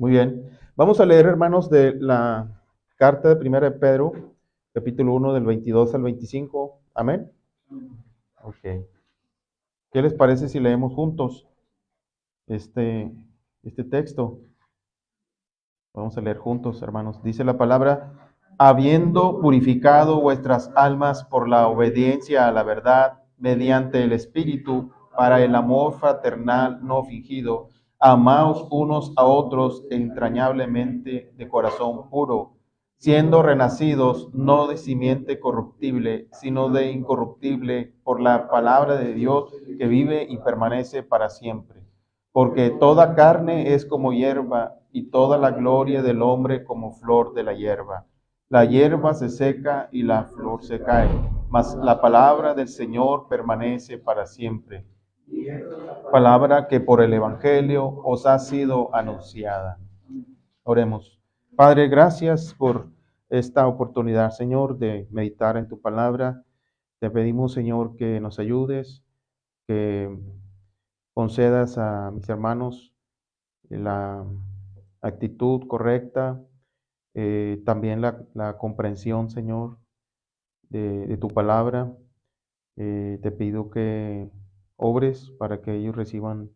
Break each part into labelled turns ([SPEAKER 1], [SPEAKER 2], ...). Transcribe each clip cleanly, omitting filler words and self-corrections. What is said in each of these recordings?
[SPEAKER 1] Muy bien. Vamos a leer, hermanos, de la carta de Primera de Pedro, capítulo 1, del 22 al 25. Amén. Ok. ¿Qué les parece si leemos juntos este, este texto? Vamos a leer juntos, hermanos. Dice la palabra, habiendo purificado vuestras almas por la obediencia a la verdad mediante el Espíritu, para el amor fraternal no fingido, amaos unos a otros entrañablemente de corazón puro, siendo renacidos no de simiente corruptible, sino de incorruptible por la palabra de Dios que vive y permanece para siempre. Porque toda carne es como hierba, y toda la gloria del hombre como flor de la hierba. La hierba se seca y la flor se cae, mas la palabra del Señor permanece para siempre. Palabra que por el Evangelio os ha sido anunciada. Oremos. Padre, gracias por esta oportunidad, Señor, de meditar en tu palabra. Te pedimos, Señor, que nos ayudes, que concedas a mis hermanos la actitud correcta, también la comprensión, Señor, de tu palabra. Te pido que obres para que ellos reciban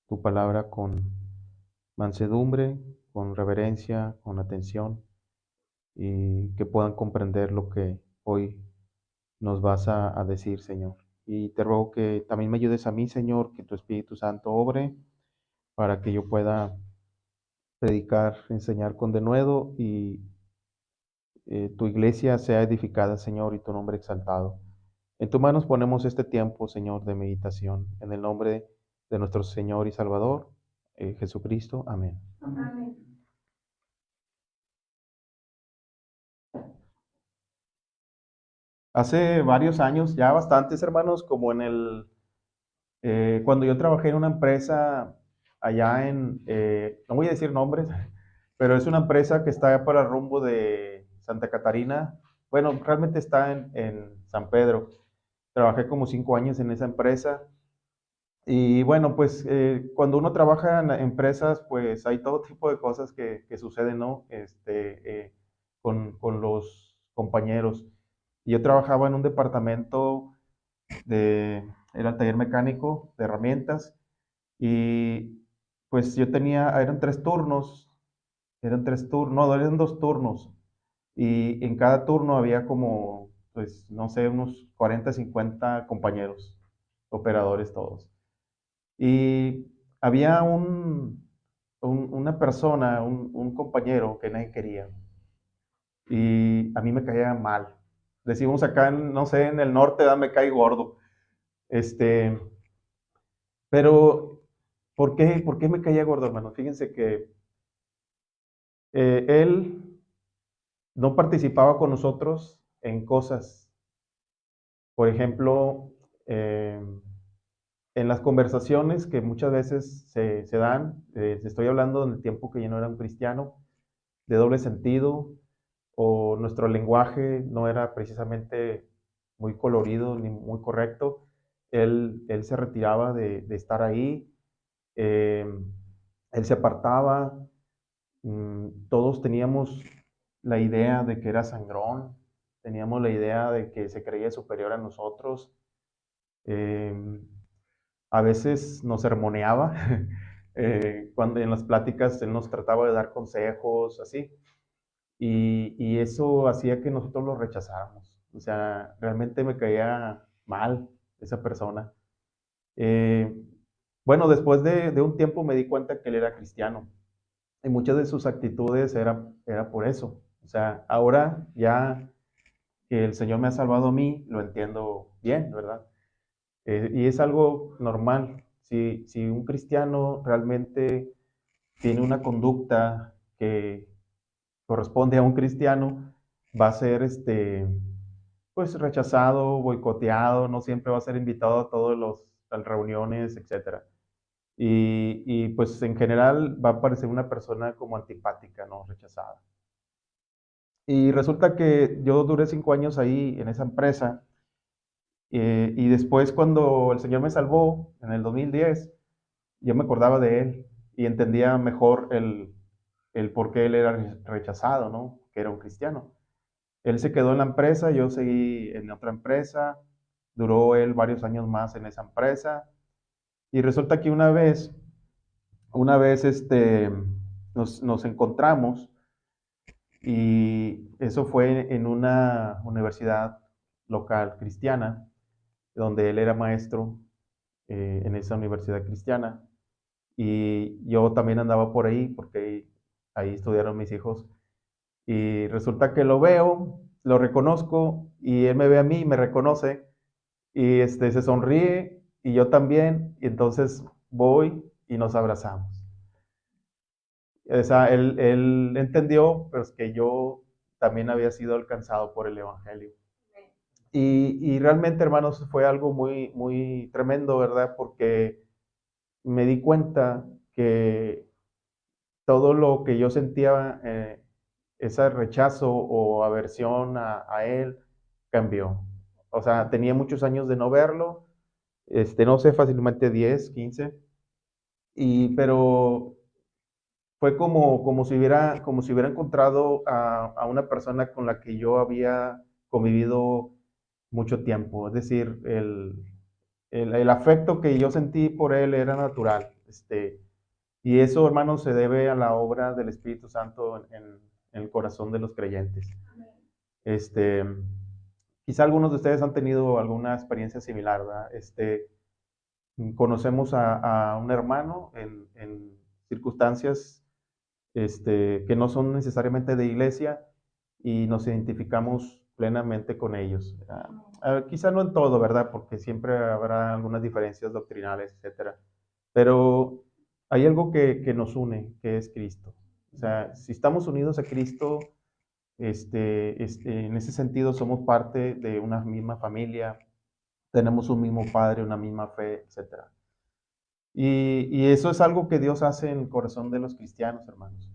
[SPEAKER 1] tu palabra con mansedumbre, con reverencia, con atención, y que puedan comprender lo que hoy nos vas a decir, Señor. Y te ruego que también me ayudes a mí, Señor, que tu Espíritu Santo obre para que yo pueda predicar, enseñar con denuedo y tu iglesia sea edificada, Señor, y tu nombre exaltado. En tus manos ponemos este tiempo, Señor, de meditación, en el nombre de nuestro Señor y Salvador, Jesucristo. Amén. Amén. Hace varios años, ya bastantes, hermanos, como cuando yo trabajé en una empresa allá no voy a decir nombres, pero es una empresa que está para el rumbo de Santa Catarina. Bueno, realmente está en San Pedro. Trabajé como 5 años en esa empresa. Y bueno, pues cuando uno trabaja en empresas, pues hay todo tipo de cosas que suceden, ¿no? Con los compañeros. Y yo trabajaba en un departamento era el taller mecánico de herramientas, y pues yo eran 3 turnos, no, eran 2 turnos, y en cada turno había como, pues no sé, unos 40, 50 compañeros, operadores todos. Y había una persona, un compañero que nadie quería, y a mí me caía mal. Decimos acá, no sé, en el norte, me cae gordo. Este, pero, ¿por qué me caía gordo, hermano? Fíjense que él no participaba con nosotros en cosas. Por ejemplo, eh, en las conversaciones que muchas veces se dan, estoy hablando en el tiempo que yo no era un cristiano, de doble sentido, o nuestro lenguaje no era precisamente muy colorido ni muy correcto. Él se retiraba de estar ahí, eh, él se apartaba. Todos teníamos la idea de que era sangrón, teníamos la idea de que se creía superior a nosotros. eh, a veces nos sermoneaba, cuando en las pláticas él nos trataba de dar consejos, así. Y eso hacía que nosotros lo rechazáramos. O sea, realmente me caía mal esa persona. Eh, bueno, después de un tiempo me di cuenta que él era cristiano, y muchas de sus actitudes era por eso. O sea, ahora ya que el Señor me ha salvado a mí, lo entiendo bien, ¿verdad? Y es algo normal. Si un cristiano realmente tiene una conducta que corresponde a un cristiano, va a ser pues rechazado, boicoteado, no siempre va a ser invitado a las reuniones, etcétera. Y pues en general va a parecer una persona como antipática, ¿no? Rechazada. Y resulta que yo duré 5 años ahí en esa empresa, y después cuando el Señor me salvó en el 2010, yo me acordaba de él y entendía mejor el por qué él era rechazado, ¿no? Que era un cristiano. Él se quedó en la empresa, yo seguí en otra empresa, duró él varios años más en esa empresa, y resulta que una vez nos encontramos, y eso fue en una universidad local cristiana, donde él era maestro en esa universidad cristiana. Y yo también andaba por ahí, porque ahí estudiaron mis hijos. Y resulta que lo veo, lo reconozco, y él me ve a mí, me reconoce, y se sonríe, y yo también, y entonces voy y nos abrazamos. O sea, él entendió, pues, que yo también había sido alcanzado por el Evangelio. Y realmente, hermanos, fue algo muy, muy tremendo, ¿verdad? Porque me di cuenta que todo lo que yo sentía, ese rechazo o aversión a él, cambió. O sea, tenía muchos años de no verlo, no sé, fácilmente 10, 15, pero fue como si hubiera encontrado a una persona con la que yo había convivido mucho tiempo. Es decir, el afecto que yo sentí por él era natural. Y eso, hermanos, se debe a la obra del Espíritu Santo en el corazón de los creyentes. Este, Quizá algunos de ustedes han tenido alguna experiencia similar, ¿verdad? Conocemos a un hermano en circunstancias que no son necesariamente de iglesia, y nos identificamos plenamente con ellos. Quizá no en todo, ¿verdad? Porque siempre habrá algunas diferencias doctrinales, etcétera. Pero hay algo que nos une, que es Cristo. O sea, si estamos unidos a Cristo, en ese sentido somos parte de una misma familia, tenemos un mismo Padre, una misma fe, etcétera. Y eso es algo que Dios hace en el corazón de los cristianos, hermanos.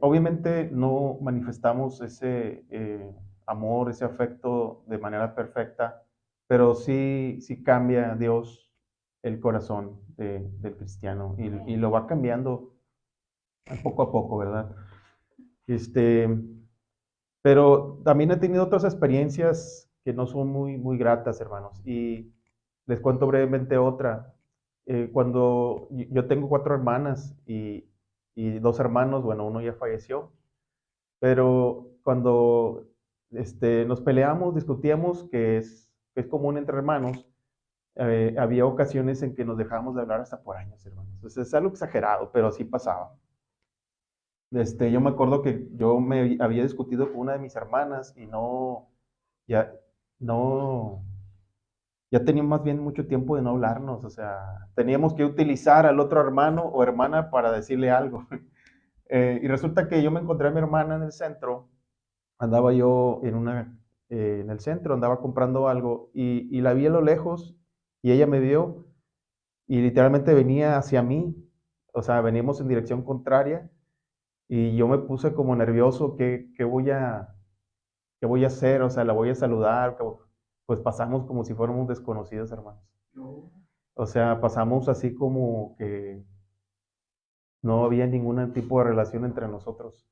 [SPEAKER 1] Obviamente no manifestamos ese amor, ese afecto de manera perfecta, pero sí cambia Dios el corazón del cristiano, y lo va cambiando poco a poco, ¿verdad? Este, pero también he tenido otras experiencias que no son muy, muy gratas, hermanos, y les cuento brevemente otra. Cuando yo tengo 4 hermanas y 2 hermanos, bueno, uno ya falleció, pero cuando nos peleamos, discutíamos, que es común entre hermanos, había ocasiones en que nos dejábamos de hablar hasta por años, hermanos. Entonces, es algo exagerado, pero sí pasaba. Yo me acuerdo que yo me había discutido con una de mis hermanas, y ya, no, ya teníamos más bien mucho tiempo de no hablarnos. O sea, teníamos que utilizar al otro hermano o hermana para decirle algo. Y resulta que yo me encontré a mi hermana en el centro. Andaba yo en el centro, andaba comprando algo, y la vi a lo lejos, y ella me vio, y literalmente venía hacia mí. O sea, veníamos en dirección contraria, y yo me puse como nervioso. ¿Qué voy a hacer? O sea, la voy a saludar. Pues pasamos como si fuéramos desconocidos, hermanos. O sea, pasamos así como que no había ningún tipo de relación entre nosotros.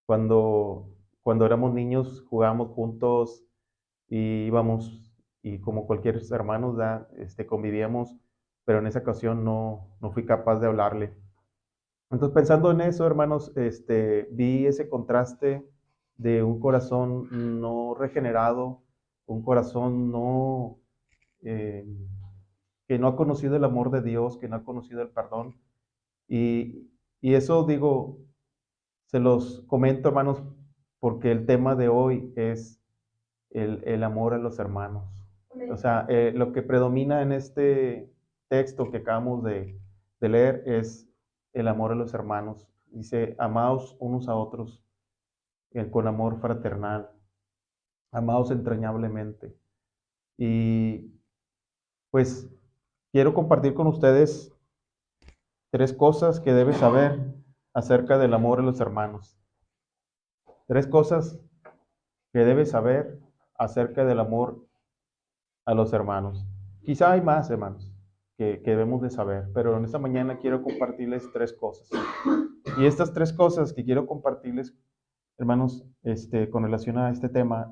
[SPEAKER 1] Cuando éramos niños jugábamos juntos, y íbamos, y como cualquier hermano, convivíamos, pero en esa ocasión no fui capaz de hablarle. Entonces, pensando en eso, hermanos, vi ese contraste de un corazón no regenerado, un corazón eh, que no ha conocido el amor de Dios, que no ha conocido el perdón. Y eso, digo, se los comento, hermanos, porque el tema de hoy es el amor a los hermanos. O sea, lo que predomina en este texto que acabamos de leer es el amor a los hermanos. Dice: amaos unos a otros con amor fraternal, amaos entrañablemente. Y pues quiero compartir con ustedes 3 cosas que debes saber acerca del amor a los hermanos. 3 cosas que debes saber acerca del amor a los hermanos. Quizá hay más, hermanos, que debemos de saber. Pero en esta mañana quiero compartirles 3 cosas. Y estas 3 cosas que quiero compartirles, hermanos, con relación a este tema,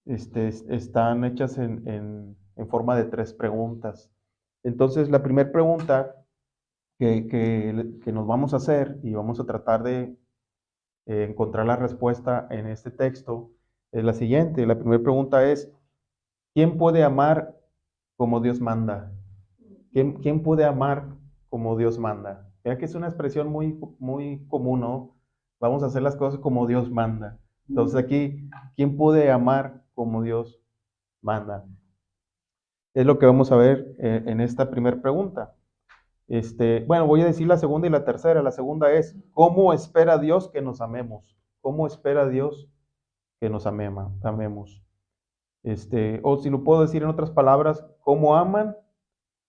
[SPEAKER 1] están hechas en forma de 3 preguntas. Entonces, la primera pregunta que nos vamos a hacer y vamos a tratar de encontrar la respuesta en este texto es la siguiente. La primera pregunta es, ¿quién puede amar como Dios manda? ¿Quién puede amar como Dios manda? Vea que es una expresión muy, muy común, ¿no? Vamos a hacer las cosas como Dios manda. Entonces aquí, ¿quién puede amar como Dios manda? Es lo que vamos a ver en esta primera pregunta. Bueno, voy a decir la segunda y la tercera. La segunda es, ¿cómo espera Dios que nos amemos? ¿Cómo espera Dios que nos amemos? O si lo puedo decir en otras palabras, ¿cómo aman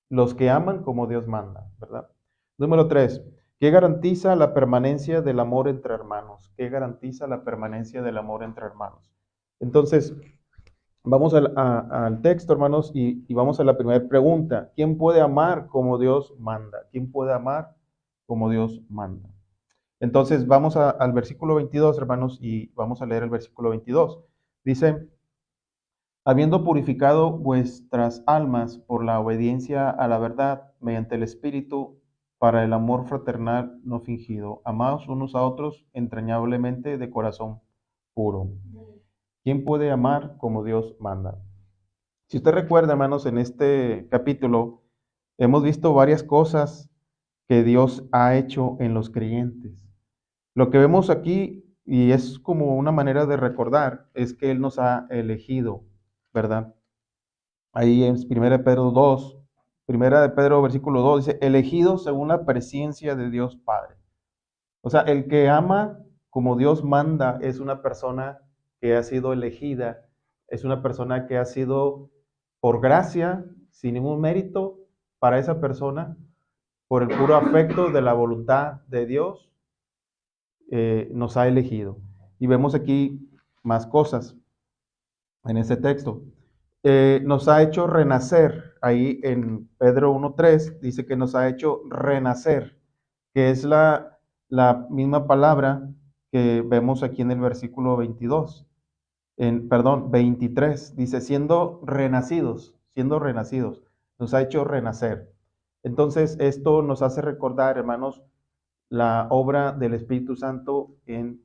[SPEAKER 1] los que aman como Dios manda? ¿Verdad? Número 3, ¿qué garantiza la permanencia del amor entre hermanos? ¿Qué garantiza la permanencia del amor entre hermanos? Entonces, vamos al texto, hermanos, y vamos a la primera pregunta. ¿Quién puede amar como Dios manda? ¿Quién puede amar como Dios manda? Entonces, vamos al versículo 22, hermanos, y vamos a leer el versículo 22. Dice, habiendo purificado vuestras almas por la obediencia a la verdad, mediante el Espíritu, para el amor fraternal no fingido, amaos unos a otros entrañablemente de corazón puro. ¿Quién puede amar como Dios manda? Si usted recuerda, hermanos, en este capítulo hemos visto varias cosas que Dios ha hecho en los creyentes. Lo que vemos aquí, y es como una manera de recordar, es que Él nos ha elegido, ¿verdad? Ahí en 1 de Pedro versículo 2 dice, elegidos según la presencia de Dios Padre. O sea, el que ama como Dios manda es una persona que ha sido elegida, es una persona que ha sido por gracia, sin ningún mérito para esa persona, por el puro afecto de la voluntad de Dios, nos ha elegido. Y vemos aquí más cosas en ese texto. Nos ha hecho renacer, ahí en Pedro 1.3 dice que nos ha hecho renacer, que es la misma palabra que vemos aquí en el versículo 23, dice, siendo renacidos, nos ha hecho renacer. Entonces, esto nos hace recordar, hermanos, la obra del Espíritu Santo en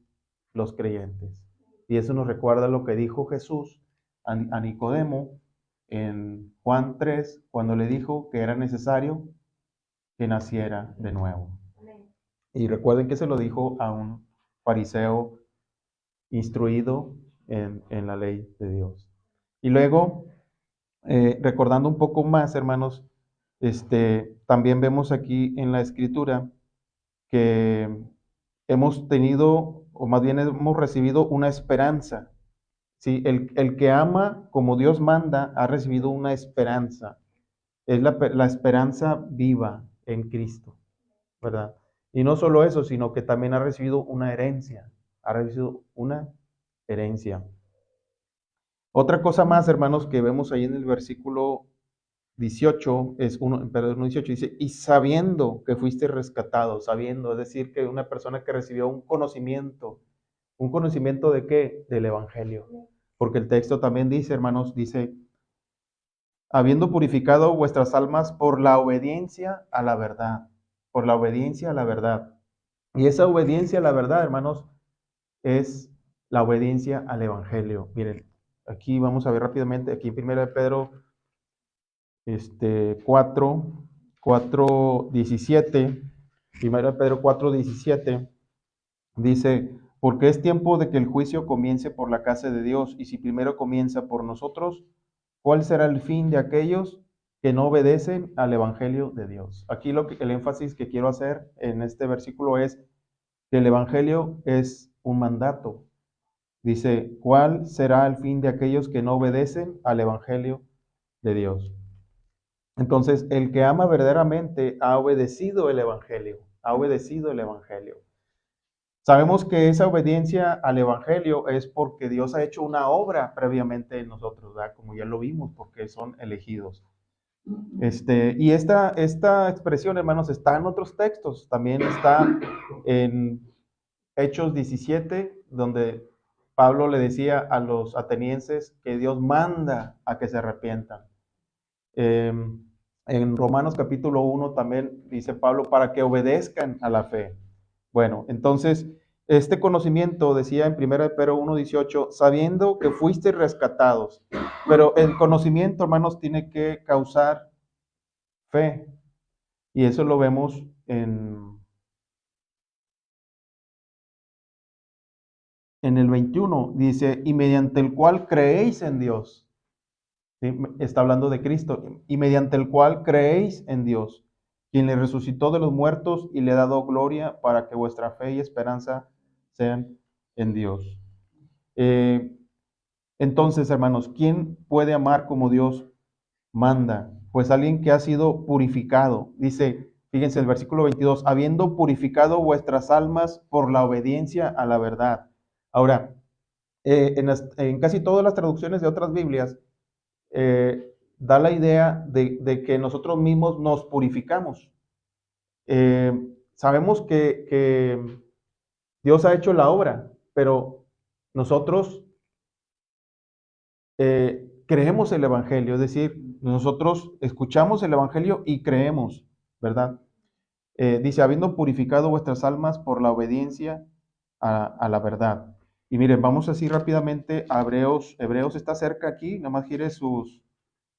[SPEAKER 1] los creyentes. Y eso nos recuerda lo que dijo Jesús a Nicodemo en Juan 3, cuando le dijo que era necesario que naciera de nuevo. Y recuerden que se lo dijo a un fariseo instruido en la ley de Dios. Y luego, recordando un poco más, hermanos, también vemos aquí en la Escritura que hemos tenido, o más bien hemos recibido una esperanza. ¿Sí? El que ama como Dios manda ha recibido una esperanza. Es la esperanza viva en Cristo, ¿verdad? Y no solo eso, sino que también ha recibido una herencia. Ha recibido una herencia. Otra cosa más, hermanos, que vemos ahí en el versículo 18, perdón, 18, dice, y sabiendo que fuiste rescatado, sabiendo, es decir, que una persona que recibió un conocimiento ¿de qué? Del Evangelio. Porque el texto también dice, hermanos, dice, habiendo purificado vuestras almas por la obediencia a la verdad, por la obediencia a la verdad. Y esa obediencia a la verdad, hermanos, es la obediencia al Evangelio. Miren, aquí vamos a ver rápidamente, aquí en 1 de Pedro 4:17, 1 de Pedro 4:17, dice, porque es tiempo de que el juicio comience por la casa de Dios, y si primero comienza por nosotros, ¿cuál será el fin de aquellos que no obedecen al Evangelio de Dios? Aquí el énfasis que quiero hacer en este versículo es que el Evangelio es un mandato. Dice, ¿cuál será el fin de aquellos que no obedecen al Evangelio de Dios? Entonces, el que ama verdaderamente ha obedecido el Evangelio, ha obedecido el Evangelio. Sabemos que esa obediencia al Evangelio es porque Dios ha hecho una obra previamente en nosotros, ¿verdad? Como ya lo vimos, porque son elegidos. Y esta expresión, hermanos, está en otros textos. También está en Hechos 17, donde Pablo le decía a los atenienses que Dios manda a que se arrepientan. Eh, en Romanos capítulo 1 también dice Pablo para que obedezcan a la fe. Bueno, entonces, este conocimiento, decía en 1 Pedro 1:18, sabiendo que fuisteis rescatados. Pero el conocimiento, hermanos, tiene que causar fe. Y eso lo vemos en el 21. Dice, y mediante el cual creéis en Dios. ¿Sí? Está hablando de Cristo. Y mediante el cual creéis en Dios, quien le resucitó de los muertos y le ha dado gloria para que vuestra fe y esperanza sean en Dios. Entonces, hermanos, ¿quién puede amar como Dios manda? Pues alguien que ha sido purificado. Dice, fíjense el versículo 22, habiendo purificado vuestras almas por la obediencia a la verdad. Ahora, en casi todas las traducciones de otras Biblias, da la idea de que nosotros mismos nos purificamos. Sabemos que Dios ha hecho la obra, pero nosotros creemos el Evangelio, es decir, nosotros escuchamos el Evangelio y creemos, ¿verdad? Dice, habiendo purificado vuestras almas por la obediencia a la verdad. Y miren, vamos así rápidamente a Hebreos. Hebreos está cerca aquí, nada más gire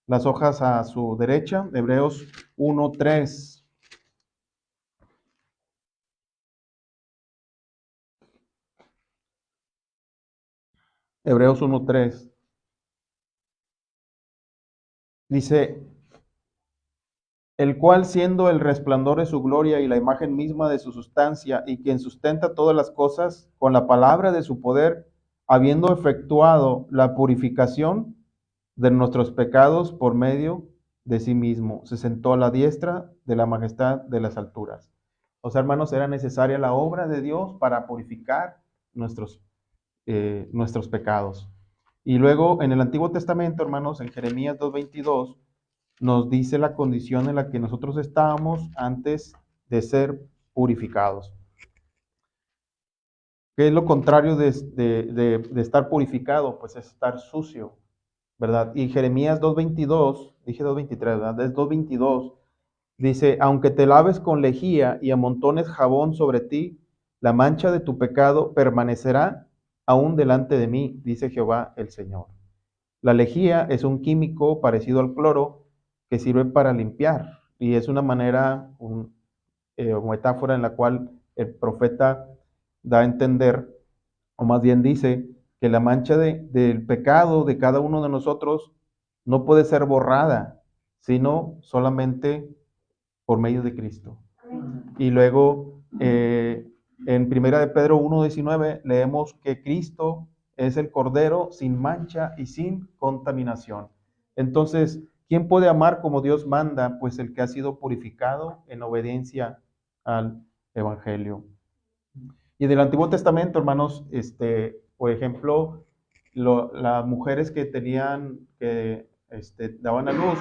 [SPEAKER 1] las hojas a su derecha. Hebreos 1:3. Hebreos 1:3. Dice, el cual siendo el resplandor de su gloria y la imagen misma de su sustancia, y quien sustenta todas las cosas con la palabra de su poder, habiendo efectuado la purificación de nuestros pecados por medio de sí mismo, se sentó a la diestra de la majestad de las alturas. O sea, hermanos, era necesaria la obra de Dios para purificar nuestros pecados. Y luego en el Antiguo Testamento, hermanos, en Jeremías 2:22, nos dice la condición en la que nosotros estábamos antes de ser purificados. ¿Qué es lo contrario de estar purificado? Pues es estar sucio, ¿verdad? Y Jeremías 2:22, dije 2:23, ¿verdad? Es 2:22, dice, aunque te laves con lejía y amontones jabón sobre ti, la mancha de tu pecado permanecerá aún delante de mí, dice Jehová el Señor. La lejía es un químico parecido al cloro que sirve para limpiar y es una manera, metáfora en la cual el profeta da a entender, o más bien dice, que la mancha del pecado de cada uno de nosotros no puede ser borrada, sino solamente por medio de Cristo. Y luego, en Primera de Pedro 1:19 leemos que Cristo es el Cordero sin mancha y sin contaminación. Entonces, ¿quién puede amar como Dios manda? Pues el que ha sido purificado en obediencia al Evangelio. Y del Antiguo Testamento, hermanos, por ejemplo, las mujeres que daban a luz,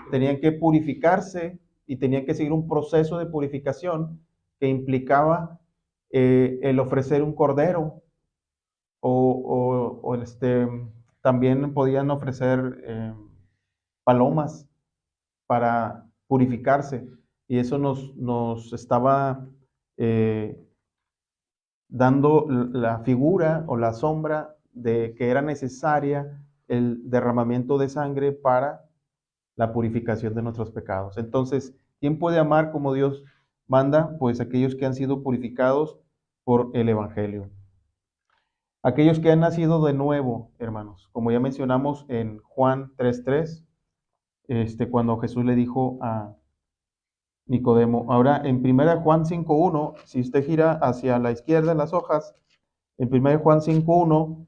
[SPEAKER 1] tenían que purificarse y tenían que seguir un proceso de purificación que implicaba el ofrecer un cordero o también podían ofrecer palomas para purificarse. Y eso nos estaba dando la figura o la sombra de que era necesaria el derramamiento de sangre para la purificación de nuestros pecados. Entonces, ¿quién puede amar como Dios manda? Pues aquellos que han sido purificados por el Evangelio. Aquellos que han nacido de nuevo, hermanos, como ya mencionamos en Juan 3:3, cuando Jesús le dijo a Nicodemo. Ahora, en 1 Juan 5:1, si usted gira hacia la izquierda en las hojas, en 1 Juan 5:1,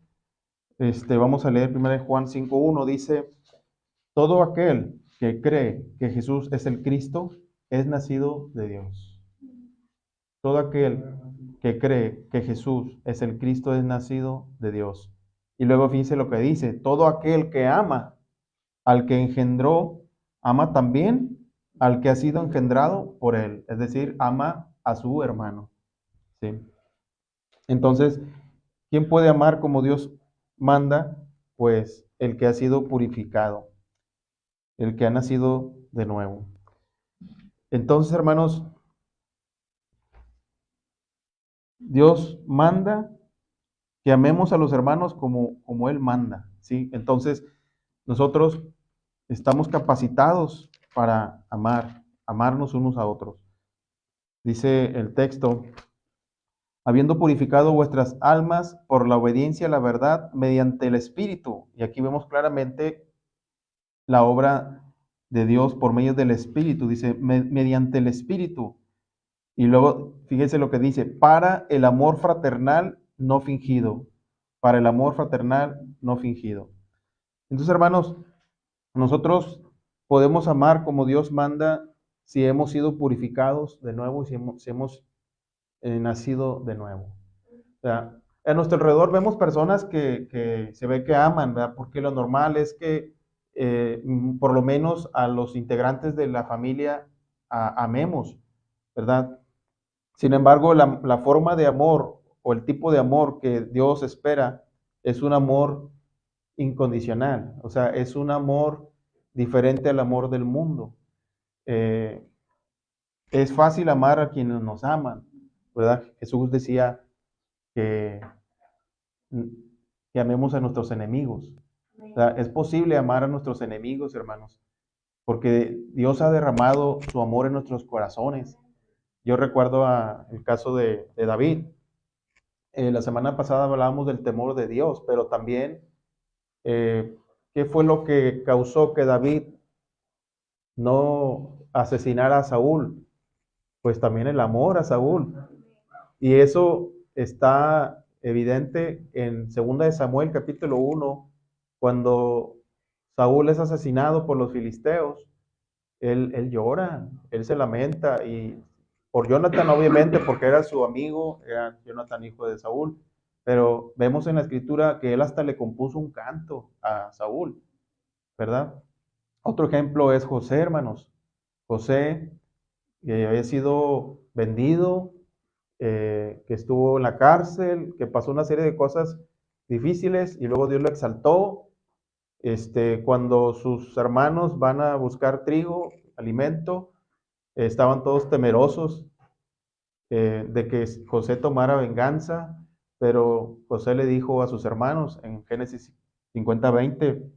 [SPEAKER 1] vamos a leer 1 Juan 5:1, dice, todo aquel que cree que Jesús es el Cristo es nacido de Dios. Todo aquel que cree que Jesús es el Cristo es nacido de Dios. Y luego fíjense lo que dice, todo aquel que ama al que engendró, ama también al que ha sido engendrado por él, es decir, ama a su hermano. ¿Sí? Entonces, ¿quién puede amar como Dios manda? Pues el que ha sido purificado, el que ha nacido de nuevo. Entonces, hermanos, Dios manda que amemos a los hermanos como Él manda, ¿sí? Entonces, nosotros estamos capacitados para amarnos unos a otros. Dice el texto, habiendo purificado vuestras almas por la obediencia a la verdad mediante el Espíritu. Y aquí vemos claramente la obra de Dios por medio del Espíritu. Dice, mediante el Espíritu. Y luego, fíjense lo que dice, para el amor fraternal no fingido. Para el amor fraternal no fingido. Entonces, hermanos, nosotros podemos amar como Dios manda si hemos sido purificados de nuevo, si hemos nacido de nuevo. O sea, a nuestro alrededor vemos personas que se ve que aman, ¿verdad? Porque lo normal es que por lo menos a los integrantes de la familia amemos, ¿verdad? Sin embargo, la forma de amor o el tipo de amor que Dios espera es un amor incondicional, o sea, es un amor diferente al amor del mundo. Eh, es fácil amar a quienes nos aman, ¿verdad? Jesús decía que, que amemos a nuestros enemigos. O sea, es posible amar a nuestros enemigos, hermanos, porque Dios ha derramado su amor en nuestros corazones. Yo recuerdo el caso de David. La semana pasada hablábamos del temor de Dios, pero también qué fue lo que causó que David no asesinara a Saúl. Pues también el amor a Saúl. Y eso está evidente en 2 de Samuel capítulo 1, cuando Saúl es asesinado por los filisteos. Él llora, él se lamenta, y por Jonathan obviamente, porque era su amigo, era Jonathan hijo de Saúl, pero vemos en la escritura que él hasta le compuso un canto a Saúl, ¿verdad? Otro ejemplo es José, hermanos. José, que había sido vendido, que estuvo en la cárcel, que pasó una serie de cosas difíciles y luego Dios lo exaltó. Cuando sus hermanos van a buscar trigo, alimento, estaban todos temerosos de que José tomara venganza, pero José le dijo a sus hermanos en Génesis 50:20,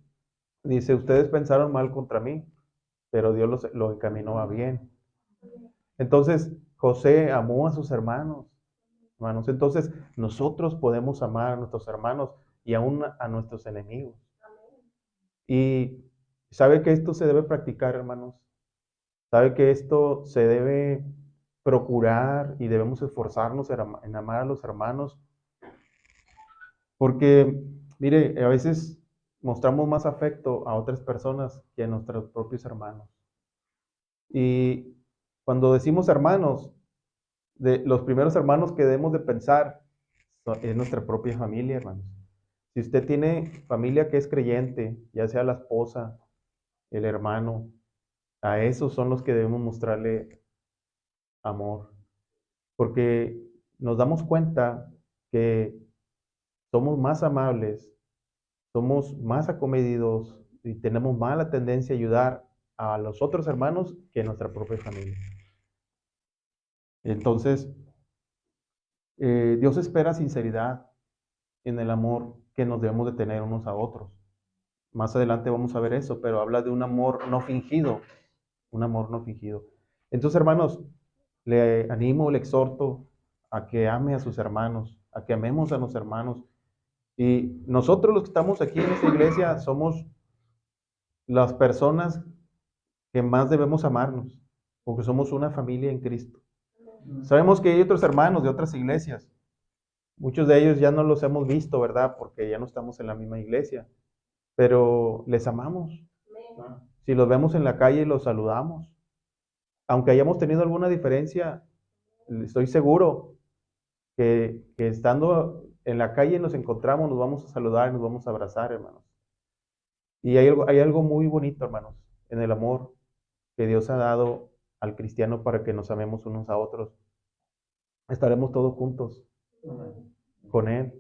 [SPEAKER 1] dice, ustedes pensaron mal contra mí, pero Dios lo encaminó a bien. Entonces, José amó a sus hermanos. Entonces, nosotros podemos amar a nuestros hermanos y aún a nuestros enemigos. Y sabe que esto se debe practicar, hermanos. Sabe que esto se debe procurar y debemos esforzarnos en amar a los hermanos. Porque, mire, a veces mostramos más afecto a otras personas que a nuestros propios hermanos. Y cuando decimos hermanos, los primeros hermanos que debemos de pensar es nuestra propia familia, hermanos. Si usted tiene familia que es creyente, ya sea la esposa, el hermano, a esos son los que debemos mostrarle amor. Porque nos damos cuenta que somos más amables, somos más acomedidos y tenemos más la tendencia a ayudar a los otros hermanos que a nuestra propia familia. Entonces, Dios espera sinceridad en el amor que nos debemos de tener unos a otros. Más adelante vamos a ver eso, pero habla de un amor no fingido, un amor no fingido. Entonces, hermanos, le animo, le exhorto a que ame a sus hermanos, a que amemos a los hermanos. Y nosotros los que estamos aquí en esta iglesia somos las personas que más debemos amarnos, porque somos una familia en Cristo. Sabemos que hay otros hermanos de otras iglesias. Muchos de ellos ya no los hemos visto, ¿verdad? Porque ya no estamos en la misma iglesia. Pero les amamos. Si los vemos en la calle, los saludamos. Aunque hayamos tenido alguna diferencia, estoy seguro que estando en la calle nos encontramos, nos vamos a saludar, nos vamos a abrazar, hermanos. Y hay algo muy bonito, hermanos, en el amor que Dios ha dado al cristiano para que nos amemos unos a otros, estaremos todos juntos con Él.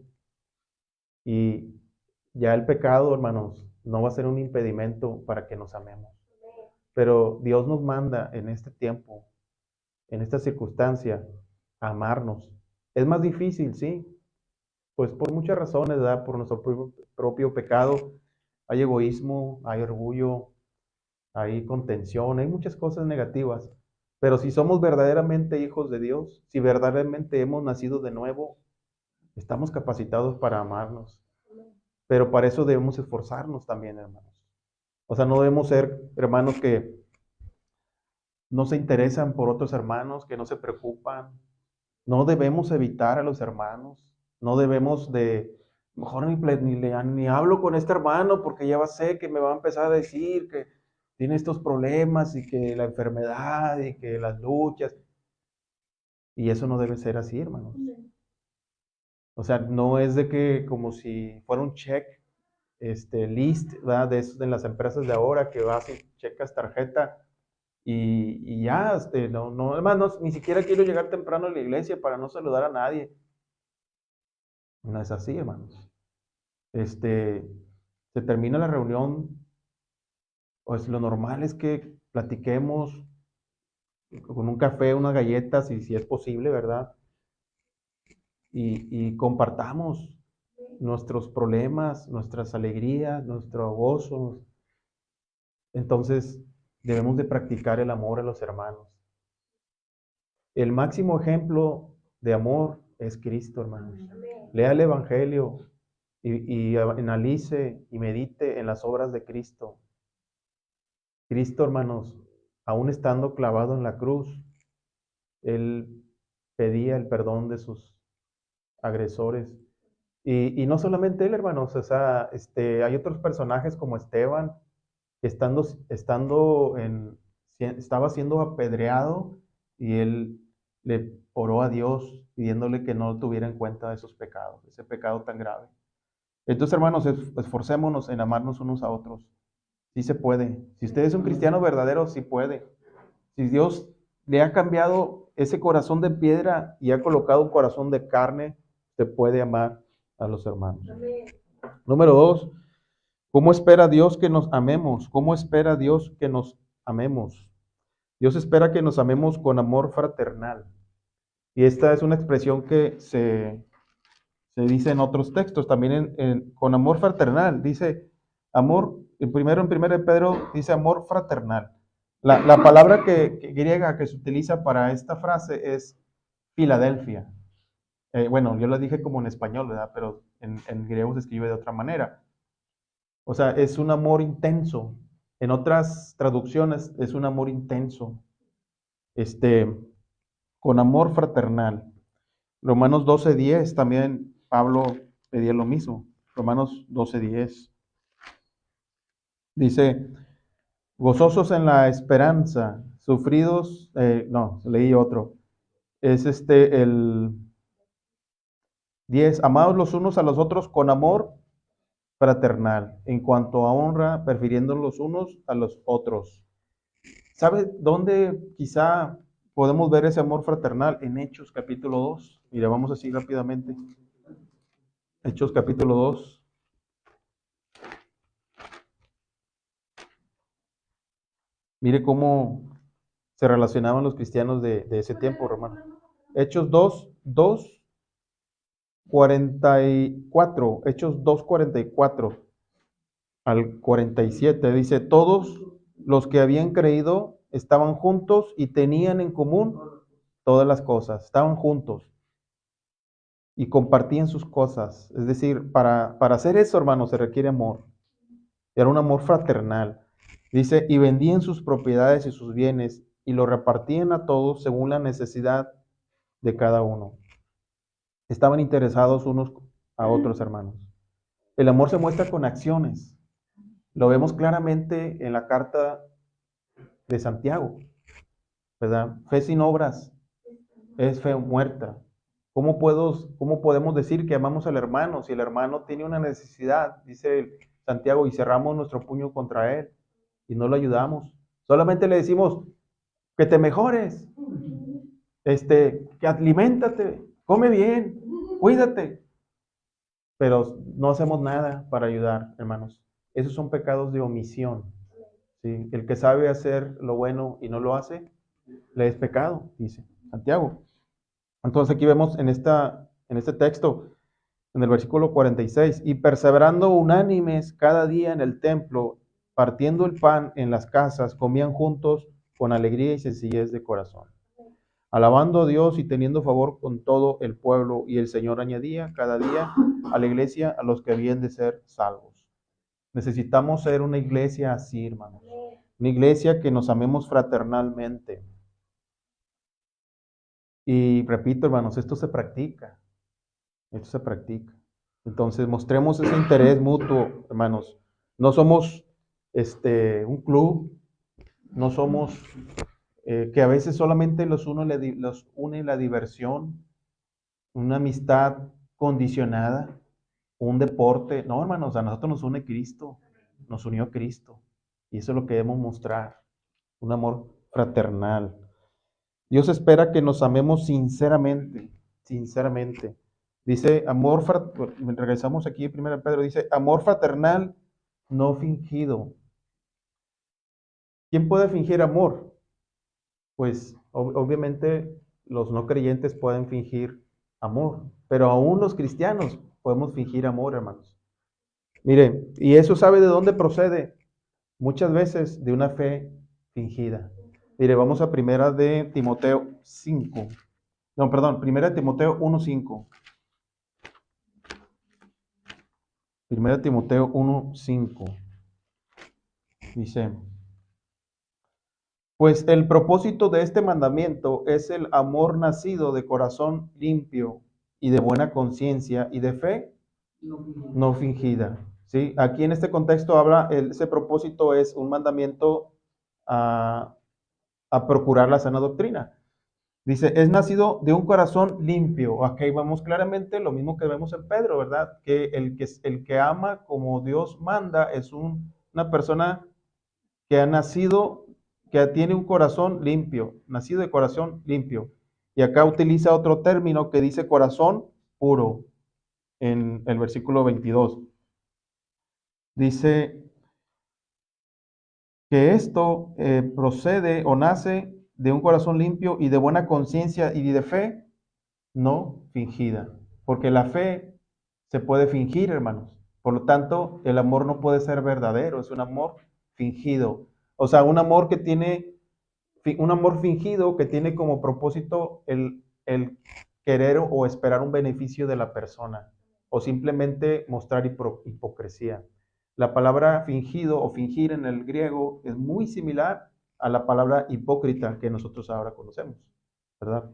[SPEAKER 1] Y ya el pecado, hermanos, no va a ser un impedimento para que nos amemos. Pero Dios nos manda en este tiempo, en esta circunstancia, a amarnos. Es más difícil, sí, pues por muchas razones, ¿verdad? Por nuestro propio pecado. Hay egoísmo, hay orgullo, hay contención, hay muchas cosas negativas. Pero si somos verdaderamente hijos de Dios, si verdaderamente hemos nacido de nuevo, estamos capacitados para amarnos. Pero para eso debemos esforzarnos también, hermanos. O sea, no debemos ser hermanos que no se interesan por otros hermanos, que no se preocupan. No debemos evitar a los hermanos. No debemos de, mejor ni hablo con este hermano porque ya sé que me va a empezar a decir que tiene estos problemas y que la enfermedad y que las luchas. Y eso no debe ser así, hermanos. O sea, no es de que como si fuera un check, list, ¿verdad? De las empresas de ahora que vas y checas tarjeta y ya, no, además ni siquiera quiero llegar temprano a la iglesia para no saludar a nadie. No es así, hermanos. Se termina la reunión, pues lo normal es que platiquemos con un café, unas galletas, si es posible, ¿verdad? Y compartamos nuestros problemas, nuestras alegrías, nuestro gozo. Entonces, debemos de practicar el amor a los hermanos. El máximo ejemplo de amor es Cristo, hermanos. Lea el Evangelio y analice y medite en las obras de Cristo. Cristo, hermanos, aún estando clavado en la cruz, Él pedía el perdón de sus agresores. Y no solamente Él, hermanos, o sea, hay otros personajes como Esteban, que estaba siendo apedreado y él le oró a Dios pidiéndole que no tuviera en cuenta de sus pecados, ese pecado tan grave. Entonces, hermanos, esforcémonos en amarnos unos a otros. Sí se puede. Si usted es un cristiano verdadero, sí puede. Si Dios le ha cambiado ese corazón de piedra y ha colocado un corazón de carne, usted puede amar a los hermanos. Amén. Número 2, ¿cómo espera Dios que nos amemos? ¿Cómo espera Dios que nos amemos? Dios espera que nos amemos con amor fraternal. Y esta es una expresión que se dice en otros textos, también con amor fraternal. Dice amor, en 1 Pedro dice amor fraternal. La palabra griega que se utiliza para esta frase es Filadelfia. Bueno, yo la dije como en español, ¿verdad? Pero en griego se escribe de otra manera. O sea, es un amor intenso. En otras traducciones es un amor intenso. Con amor fraternal. Romanos 12:10 también Pablo pedía lo mismo. Romanos 12:10. Dice, gozosos en la esperanza, sufridos, leí otro. Es el 10, amados los unos a los otros con amor fraternal, en cuanto a honra, prefiriendo los unos a los otros. ¿Sabe dónde quizá podemos ver ese amor fraternal? En Hechos capítulo 2. Mira, vamos así rápidamente. Hechos capítulo 2. Mire cómo se relacionaban los cristianos de ese tiempo, hermano. Hechos 2:44. Hechos 2:44 al 47. Dice, todos los que habían creído estaban juntos y tenían en común todas las cosas. Estaban juntos y compartían sus cosas. Es decir, para hacer eso, hermano, se requiere amor. Era un amor fraternal. Dice, y vendían sus propiedades y sus bienes y lo repartían a todos según la necesidad de cada uno. Estaban interesados unos a otros, hermanos. El amor se muestra con acciones. Lo vemos claramente en la carta de Santiago, ¿verdad? Fe sin obras es fe muerta. ¿Cómo podemos decir que amamos al hermano si el hermano tiene una necesidad, dice Santiago, y cerramos nuestro puño contra él? y no lo ayudamos. Solamente le decimos que te mejores, que aliméntate, come bien, cuídate, pero no hacemos nada para ayudar, hermanos. Esos son pecados de omisión. ¿Sí? El que sabe hacer lo bueno y no lo hace, le es pecado, dice Santiago. Entonces aquí vemos en este texto, en el versículo 46, y perseverando unánimes cada día en el templo, partiendo el pan en las casas, comían juntos con alegría y sencillez de corazón, alabando a Dios y teniendo favor con todo el pueblo, y el Señor añadía cada día a la iglesia a los que habían de ser salvos. Necesitamos ser una iglesia así, hermanos. Una iglesia que nos amemos fraternalmente. Y repito, hermanos, esto se practica. Esto se practica. Entonces, mostremos ese interés mutuo, hermanos. No somos un club, no somos que a veces solamente los une la diversión, una amistad condicionada, un deporte. No, hermanos, a nosotros nos une Cristo, nos unió Cristo. Y eso es lo que debemos mostrar, un amor fraternal. Dios espera que nos amemos sinceramente, sinceramente. Dice, regresamos aquí en 1 Pedro, dice, amor fraternal no fingido. ¿Quién puede fingir amor? Pues obviamente los no creyentes pueden fingir amor, pero aún los cristianos podemos fingir amor, hermanos. Mire, y eso sabe de dónde procede, muchas veces de una fe fingida. Mire, vamos a primera de Timoteo 5. No, perdón, primera de Timoteo 1:5. Primera de Timoteo 1:5. Dice, pues el propósito de este mandamiento es el amor nacido de corazón limpio y de buena conciencia y de fe no fingida. ¿Sí? Aquí en este contexto habla, ese propósito es un mandamiento a procurar la sana doctrina. Dice, es nacido de un corazón limpio. Aquí vamos claramente lo mismo que vemos en Pedro, ¿verdad? Que el que ama como Dios manda es una persona que ha nacido, que tiene un corazón limpio, nacido de corazón limpio. Y acá utiliza otro término que dice corazón puro en el versículo 22. Dice que esto procede o nace de un corazón limpio y de buena conciencia y de fe no fingida. Porque la fe se puede fingir, hermanos. Por lo tanto, el amor no puede ser verdadero, es un amor fingido. O sea, un amor fingido que tiene como propósito el querer o esperar un beneficio de la persona, o simplemente mostrar hipocresía. La palabra fingido o fingir en el griego es muy similar a la palabra hipócrita que nosotros ahora conocemos, ¿verdad?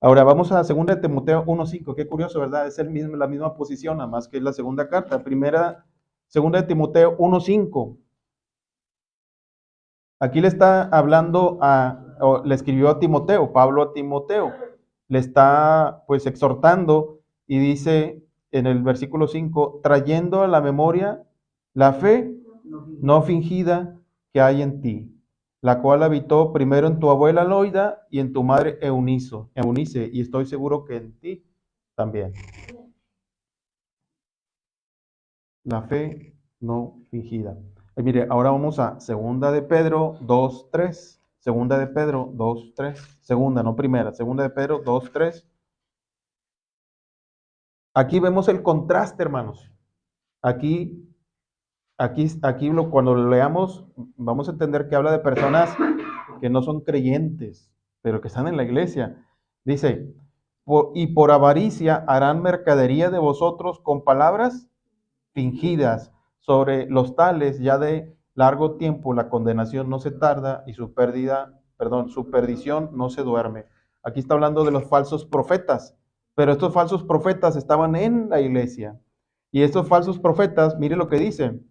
[SPEAKER 1] Ahora vamos a 2 de Timoteo 1:5, qué curioso, ¿verdad? Es la misma posición, nada más que es la segunda carta. 2 de Timoteo 1:5. Aquí le está hablando le escribió a Timoteo, Pablo a Timoteo, le está pues exhortando y dice en el versículo 5, trayendo a la memoria la fe no fingida que hay en ti, la cual habitó primero en tu abuela Loida y en tu madre Eunice, y estoy seguro que en ti también. La fe no fingida. Mire, ahora vamos a 2 de Pedro 2:3. 2 de Pedro 2:3. Segunda, no primera. 2 de Pedro 2:3. Aquí vemos el contraste, hermanos. Cuando lo leamos, vamos a entender que habla de personas que no son creyentes, pero que están en la iglesia. Dice, y por avaricia harán mercadería de vosotros con palabras fingidas. Sobre los tales ya de largo tiempo la condenación no se tarda y su perdición no se duerme. Aquí está hablando de los falsos profetas, pero estos falsos profetas estaban en la iglesia. Y estos falsos profetas, mire lo que dicen,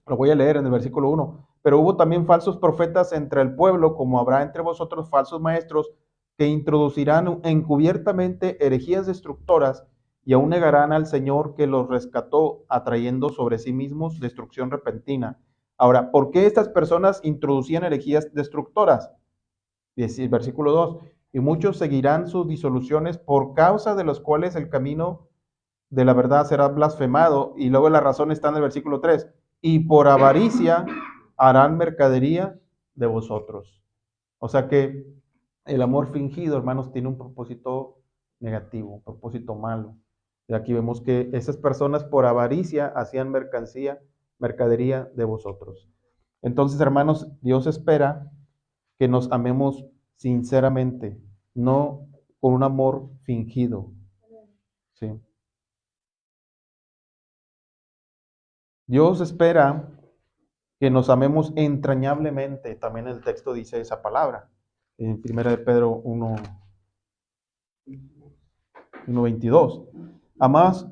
[SPEAKER 1] lo voy a leer en el versículo 1. Pero hubo también falsos profetas entre el pueblo, como habrá entre vosotros falsos maestros, que introducirán encubiertamente herejías destructoras y aún negarán al Señor que los rescató, atrayendo sobre sí mismos destrucción repentina. Ahora, ¿por qué estas personas introducían herejías destructoras? Dice el versículo 2, y muchos seguirán sus disoluciones por causa de los cuales el camino de la verdad será blasfemado. Y luego la razón está en el versículo 3, y por avaricia harán mercadería de vosotros. O sea que el amor fingido, hermanos, tiene un propósito negativo, un propósito malo. Y aquí vemos que esas personas por avaricia hacían mercadería de vosotros. Entonces, hermanos, Dios espera que nos amemos sinceramente, no con un amor fingido. ¿Sí? Dios espera que nos amemos entrañablemente. También el texto dice esa palabra. En 1 de Pedro 1:22. Amás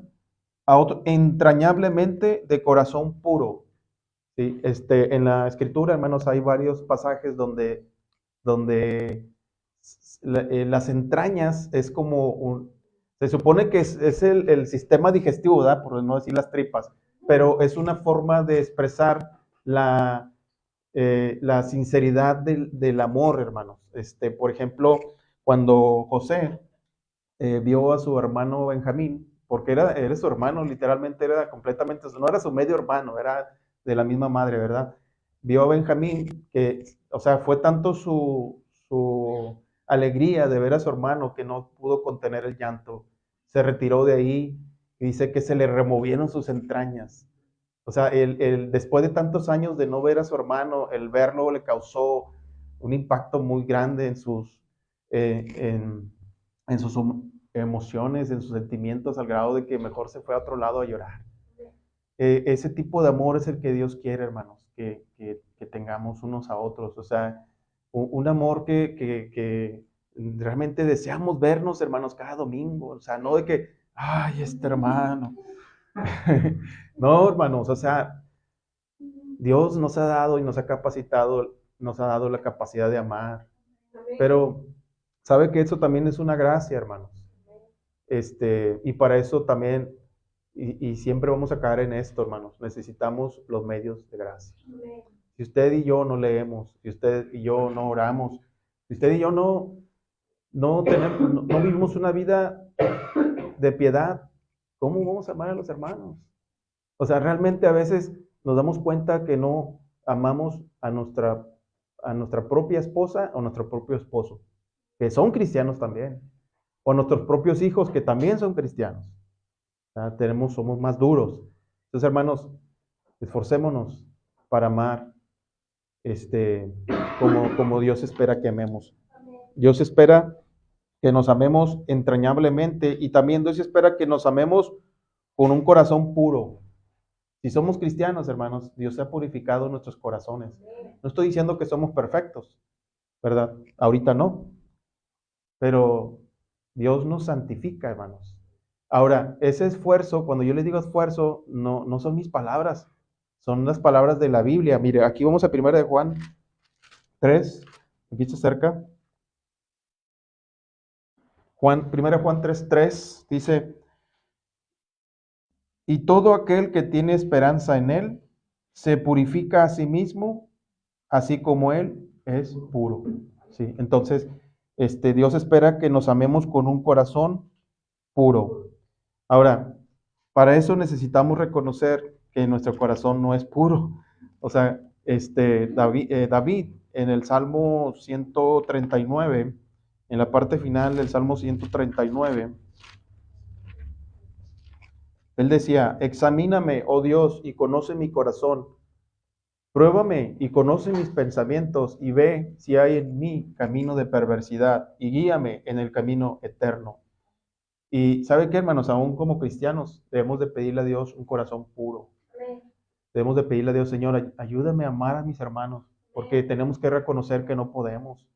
[SPEAKER 1] a otro entrañablemente de corazón puro. ¿Sí? En la escritura, hermanos, hay varios pasajes donde las entrañas es como se supone que es el sistema digestivo, ¿verdad? Por no decir las tripas, pero es una forma de expresar la sinceridad del amor, hermanos. Por ejemplo, cuando José vio a su hermano Benjamín, porque era su hermano, literalmente era completamente, no era su medio hermano, era de la misma madre, ¿verdad? Vio a Benjamín que, o sea, fue tanto su alegría de ver a su hermano que no pudo contener el llanto. Se retiró de ahí y dice que se le removieron sus entrañas. O sea, después de tantos años de no ver a su hermano, el verlo le causó un impacto muy grande en sus emociones, en sus sentimientos, al grado de que mejor se fue a otro lado a llorar. Ese tipo de amor es el que Dios quiere, hermanos, que tengamos unos a otros. O sea, un amor que realmente deseamos vernos, hermanos, cada domingo. O sea, no de que, ay, este hermano. No, hermanos, o sea, Dios nos ha dado y nos ha capacitado, nos ha dado la capacidad de amar. Pero, ¿sabe que eso también es una gracia, hermanos? Y para eso también, y siempre vamos a caer en esto, hermanos, necesitamos los medios de gracia. Si usted y yo no leemos, si usted y yo no oramos, si usted y yo no vivimos una vida de piedad, ¿cómo vamos a amar a los hermanos? O sea, realmente a veces nos damos cuenta que no amamos a nuestra propia esposa o a nuestro propio esposo, que son cristianos también, o a nuestros propios hijos que también son cristianos. Somos más duros. Entonces, hermanos, esforcémonos para amar como Dios espera que amemos. Dios espera que nos amemos entrañablemente y también Dios espera que nos amemos con un corazón puro. Si somos cristianos, hermanos, Dios ha purificado nuestros corazones. No estoy diciendo que somos perfectos, ¿verdad? Ahorita no, pero Dios nos santifica, hermanos. Ahora, ese esfuerzo, cuando yo les digo esfuerzo, no son mis palabras, son las palabras de la Biblia. Mire, aquí vamos a 1 de Juan 3, aquí está cerca. 1 Juan 3:3 dice, y todo aquel que tiene esperanza en Él, se purifica a sí mismo, así como Él es puro. ¿Sí? Entonces, Dios espera que nos amemos con un corazón puro. Ahora, para eso necesitamos reconocer que nuestro corazón no es puro. O sea, David en el Salmo 139, en la parte final del Salmo 139, él decía, examíname, oh Dios, y conoce mi corazón. Pruébame y conoce mis pensamientos y ve si hay en mí camino de perversidad y guíame en el camino eterno. Y ¿sabe qué, hermanos? Aún como cristianos debemos de pedirle a Dios un corazón puro. Debemos de pedirle a Dios, Señor, ayúdame a amar a mis hermanos, porque tenemos que reconocer que no podemos.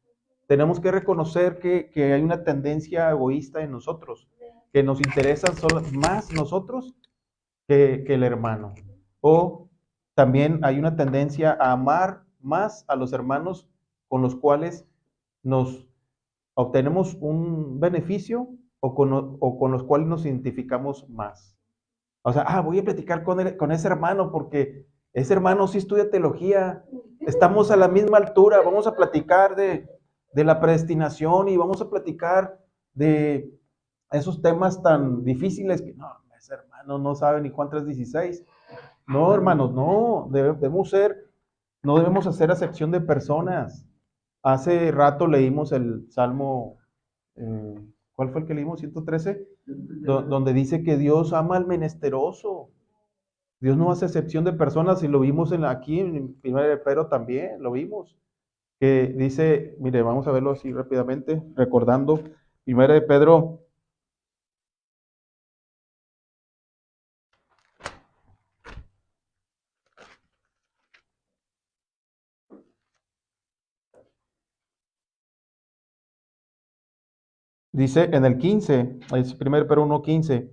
[SPEAKER 1] Tenemos que reconocer que hay una tendencia egoísta en nosotros, que nos interesan solo, más nosotros que el hermano. O también hay una tendencia a amar más a los hermanos con los cuales nos obtenemos un beneficio o con los cuales nos identificamos más. O sea, voy a platicar con ese hermano porque Ese hermano sí estudia teología, estamos a la misma altura, vamos a platicar de la predestinación y vamos a platicar de esos temas tan difíciles que no, ese hermano no sabe ni Juan 3:16. No, hermanos, no, no debemos hacer acepción de personas. Hace rato leímos el Salmo, eh, ¿cuál fue el que leímos? 113, donde dice que Dios ama al menesteroso. Dios no hace excepción de personas y lo vimos aquí en 1 de Pedro también, lo vimos. Que dice, mire, vamos a verlo así rápidamente, recordando, 1 de Pedro. Dice en el 15, es 1 Pedro 1:15,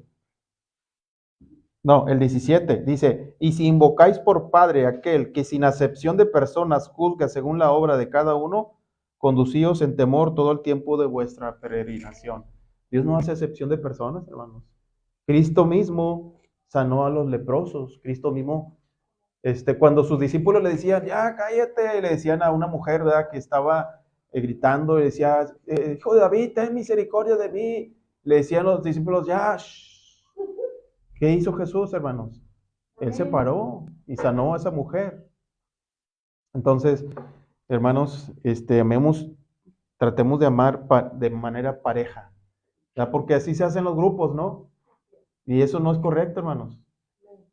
[SPEAKER 1] no, el 17, dice, y si invocáis por Padre aquel que sin acepción de personas juzga según la obra de cada uno, conducíos en temor todo el tiempo de vuestra peregrinación. Dios no hace excepción de personas, hermanos. Cristo mismo sanó a los leprosos, Cristo mismo, cuando sus discípulos le decían, ya cállate, le decían a una mujer, ¿verdad? Que estaba gritando, le decía, hijo de David, ten misericordia de mí. Le decían los discípulos, ya, shh. ¿Qué hizo Jesús, hermanos? Él se paró y sanó a esa mujer. Entonces, hermanos, amemos, tratemos de amar de manera pareja, ¿ya? Porque así se hacen los grupos, ¿no? Y eso no es correcto, hermanos.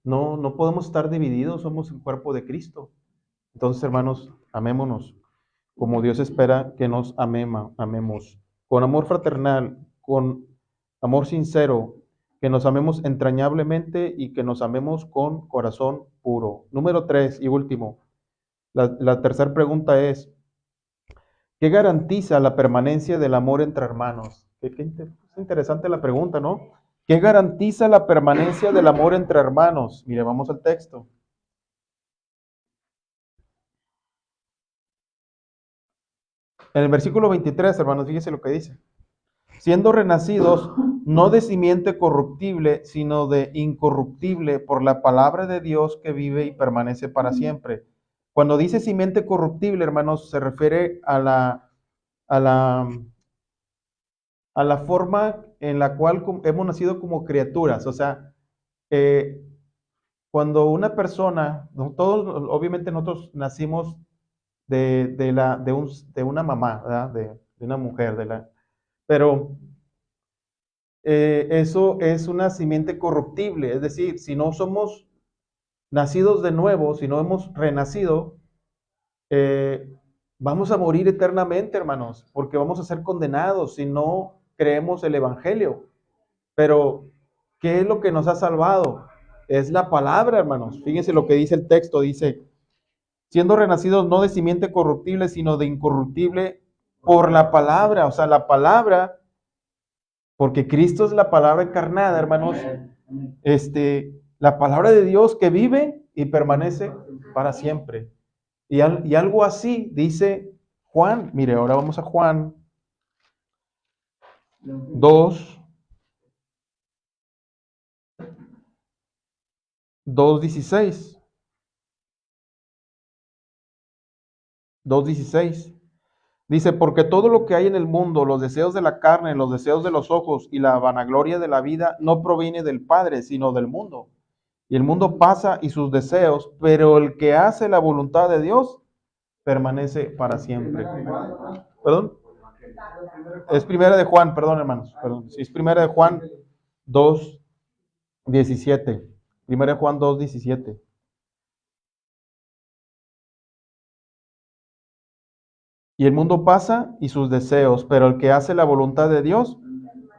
[SPEAKER 1] No, no podemos estar divididos, somos el cuerpo de Cristo. Entonces, hermanos, amémonos como Dios espera que nos amemos, con amor fraternal, con amor sincero, que nos amemos entrañablemente y que nos amemos con corazón puro. Número 3 y último, la tercera pregunta es, ¿qué garantiza la permanencia del amor entre hermanos? Es interesante la pregunta, ¿no? ¿Qué garantiza la permanencia del amor entre hermanos? Mire, vamos al texto. En el versículo 23, hermanos, fíjese lo que dice. Siendo renacidos no de simiente corruptible, sino de incorruptible por la palabra de Dios que vive y permanece para siempre. Cuando dice simiente corruptible, hermanos, se refiere a la, a la forma en la cual hemos nacido como criaturas. O sea, eh, cuando una persona, todos, obviamente nosotros nacimos de una mamá, ¿verdad? De una mujer, pero eso es una simiente corruptible, es decir, si no somos nacidos de nuevo, si no hemos renacido, eh, vamos a morir eternamente, hermanos, porque vamos a ser condenados si no creemos el Evangelio. Pero, ¿qué es lo que nos ha salvado? Es la palabra, hermanos. Fíjense lo que dice el texto, dice, siendo renacidos no de simiente corruptible, sino de incorruptible por la palabra, o sea, la palabra, porque Cristo es la palabra encarnada, hermanos. La palabra de Dios que vive y permanece para siempre. Y algo así dice Juan. Mire, ahora vamos a Juan 2, 2:16. 2:16. Dice, porque todo lo que hay en el mundo, los deseos de la carne, los deseos de los ojos y la vanagloria de la vida, no proviene del Padre, sino del mundo. Y el mundo pasa y sus deseos, pero el que hace la voluntad de Dios permanece para siempre. ¿Perdón? Es primera de Juan, perdón, hermanos. Perdón. Sí, es primera de Juan 2:17. Primera de Juan 2:17. Y el mundo pasa y sus deseos, pero el que hace la voluntad de Dios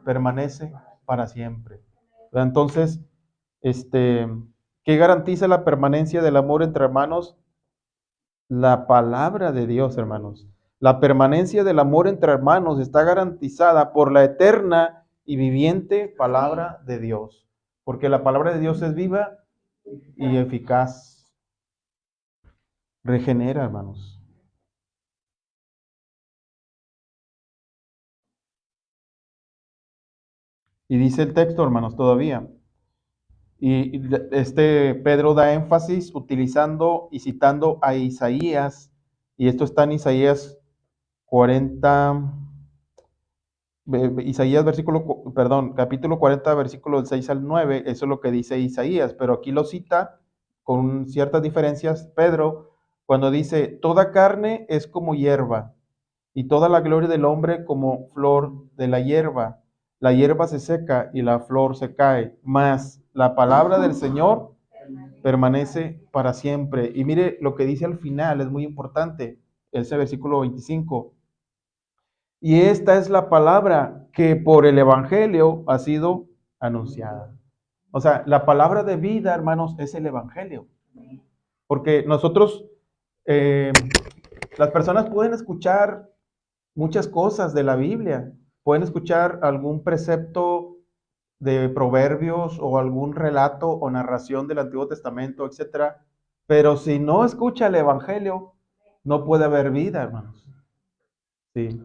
[SPEAKER 1] permanece para siempre. Entonces, ¿qué garantiza la permanencia del amor entre hermanos? La palabra de Dios, hermanos. La permanencia del amor entre hermanos está garantizada por la eterna y viviente palabra de Dios. Porque la palabra de Dios es viva y eficaz. Regenera, hermanos. Y dice el texto, hermanos, todavía. Este Pedro da énfasis utilizando y citando a Isaías, y esto está en Isaías 40, Isaías capítulo 40, versículos del 6 al 9, eso es lo que dice Isaías, pero aquí lo cita con ciertas diferencias Pedro cuando dice, toda carne es como hierba, y toda la gloria del hombre como flor de la hierba. La hierba se seca y la flor se cae, mas la palabra del Señor permanece para siempre. Y mire lo que dice al final, es muy importante, ese versículo 25. Y esta es la palabra que por el Evangelio ha sido anunciada. O sea, la palabra de vida, hermanos, es el Evangelio. Porque nosotros, eh, las personas pueden escuchar muchas cosas de la Biblia. Pueden escuchar algún precepto de proverbios o algún relato o narración del Antiguo Testamento, etcétera. Pero si no escucha el Evangelio, no puede haber vida, hermanos. Sí.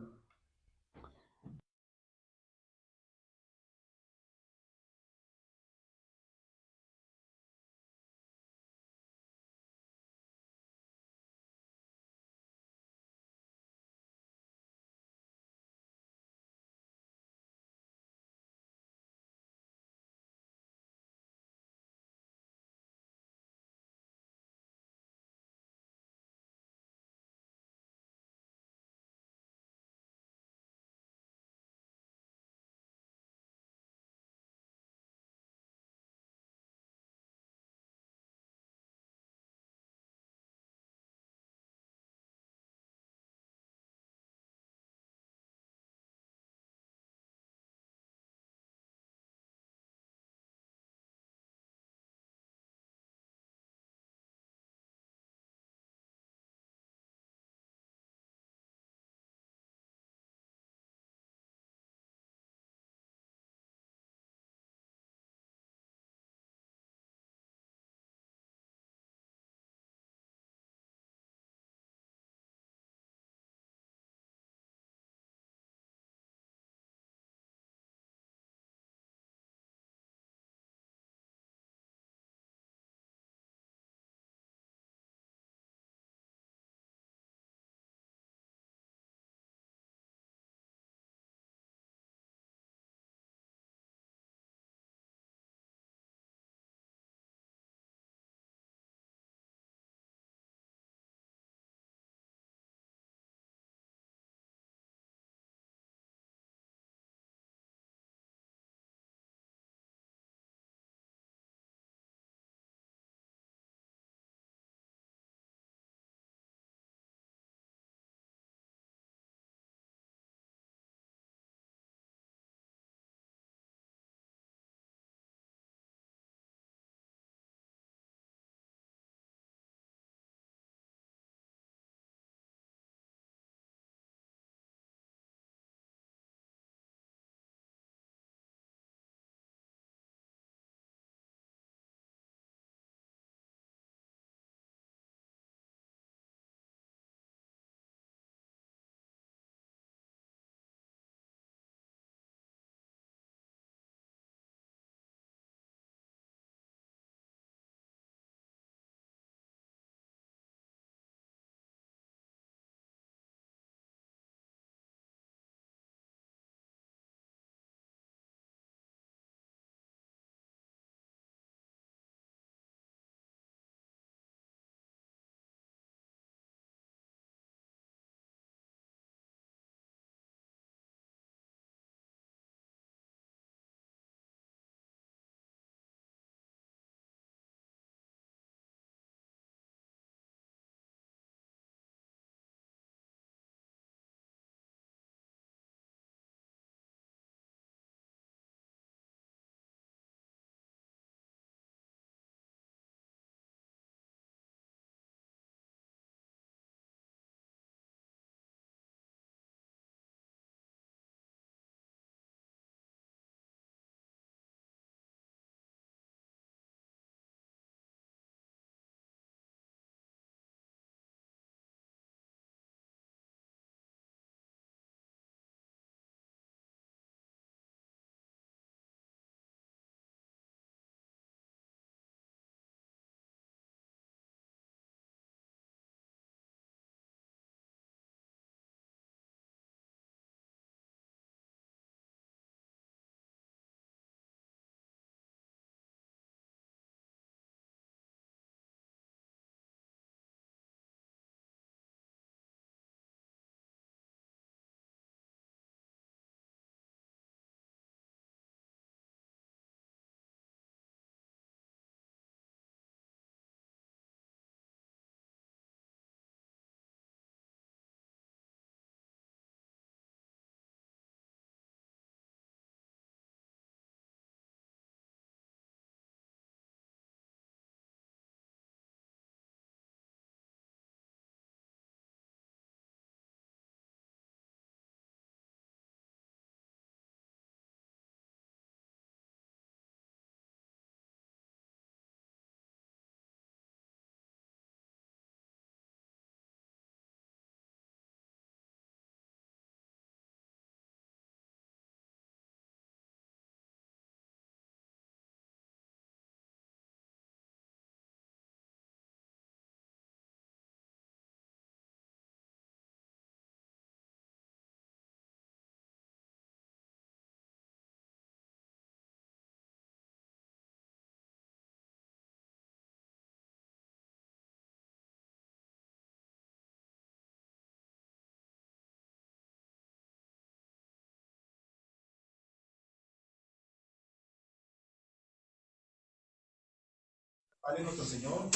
[SPEAKER 1] Padre nuestro Señor,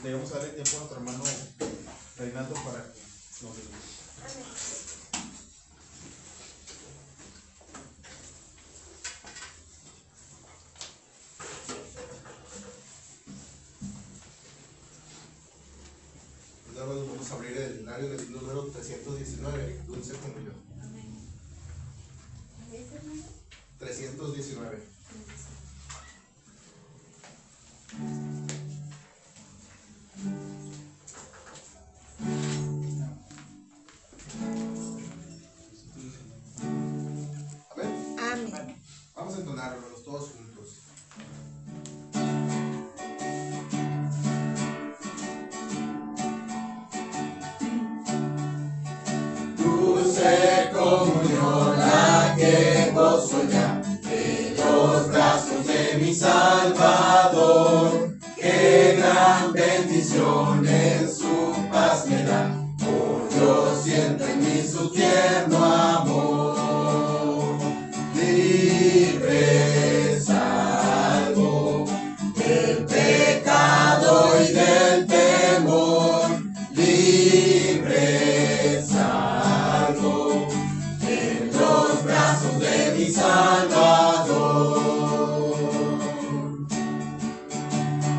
[SPEAKER 1] vamos a darle tiempo a nuestro hermano Reinaldo para que nos bendiga.
[SPEAKER 2] Vamos a abrir el diario del número 319, dulce comunión. 319. Amén.
[SPEAKER 3] Amén.
[SPEAKER 2] Vamos a entonarlo todos juntos. Dulce comunión, la que gozo ya en los brazos de mi Salvador. Qué gran bendición en su paz me da. Oh, yo siento en mí su tierno amor. Libre, salvo del pecado y del temor. Libre, salvo en los brazos de mi Salvador.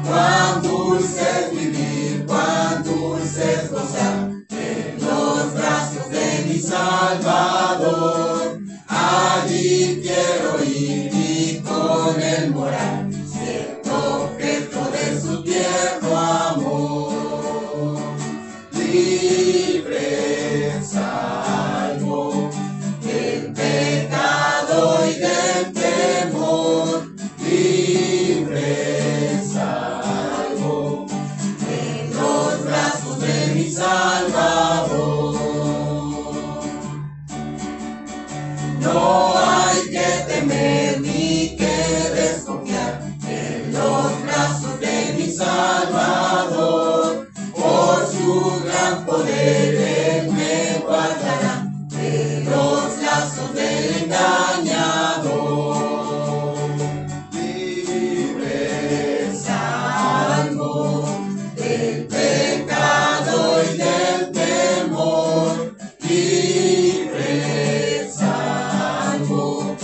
[SPEAKER 2] Cuán dulce es vivir, cuán dulce es gozar en los brazos de mi Salvador. Allí quiero ir y con él morar, siendo objeto de su tierno amor. Libre, salvo del pecado y del temor. Libre, salvo en los brazos de mi Salvador. No hay que temer ni que desconfiar en los brazos de mi Salvador. Por su gran poder Él me guardará de los lazos del engañador. Libre, salvo del pecado y del temor. Libre, salvo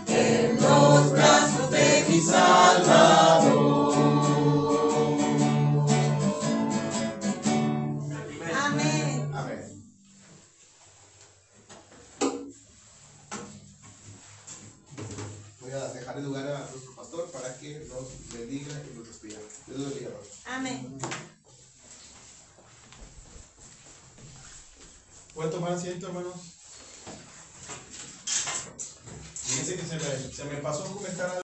[SPEAKER 2] en los brazos de mi Salvador.
[SPEAKER 3] Amén.
[SPEAKER 2] Amén. Voy a dejar el lugar a nuestro pastor para que nos bendiga y nos despida. Dios los bendiga.
[SPEAKER 3] Amén.
[SPEAKER 1] ¿Pueden tomar asiento, hermanos? Fíjense que se me pasó a comentar algo.